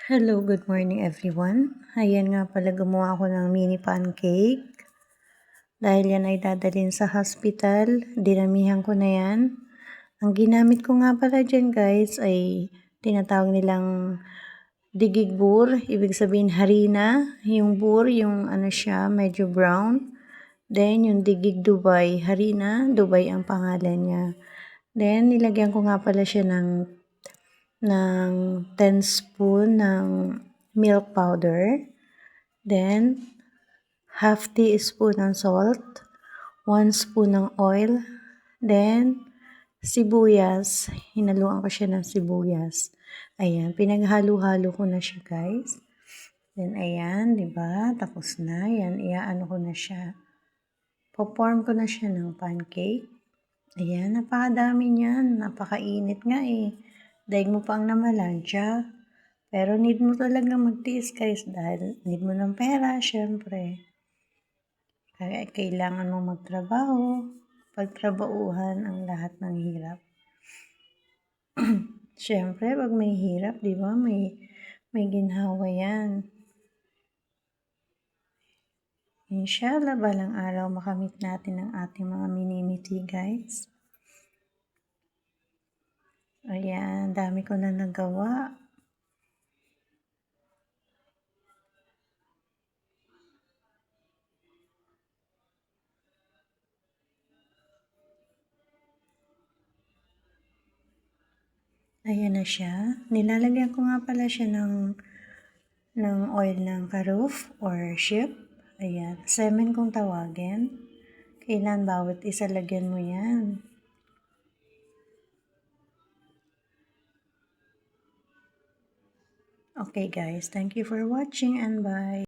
Hello, good morning everyone. Ayan nga pala, gumawa ako ng mini pancake. Dahil yan ay dadalhin sa hospital, dinamihan ko na yan. Ang ginamit ko nga pala dyan guys ay tinatawag nilang digig bur, ibig sabihin harina. Yung bur, yung ano siya, medyo brown. Then yung digig Dubai, harina, Dubai ang pangalan niya. Then nilagyan ko nga pala siya ng 10 spoon ng milk powder. Then, half teaspoon ng salt. 1 spoon ng oil. Then, sibuyas. Hinaluan ko siya ng sibuyas. Ayan, pinaghalo-halo ko na siya guys. Then, ayan, diba? Tapos na. Ayan, iaano ko na siya. Poform ko na siya ng pancake. Ayan, napakadami niyan. Napakainit nga eh. Daig mo pang namalansya. Pero need mo talaga magtiis guys dahil need mo ng pera, syempre. Kaya kailangan mo magtrabaho. Pagtrabauhan ang lahat ng hirap. Syempre, pag may hirap, di ba, may ginhawa yan. Inshallah, balang araw makamit natin ang ating mga minimiti guys. Ayan, dami ko na nagawa. Ayan na siya. Nilalagyan ko nga pala siya ng oil ng karuf or ship. Ayan, semen kung tawagin. Kailan bawat isa lagyan mo yan. Okay guys, thank you for watching and bye.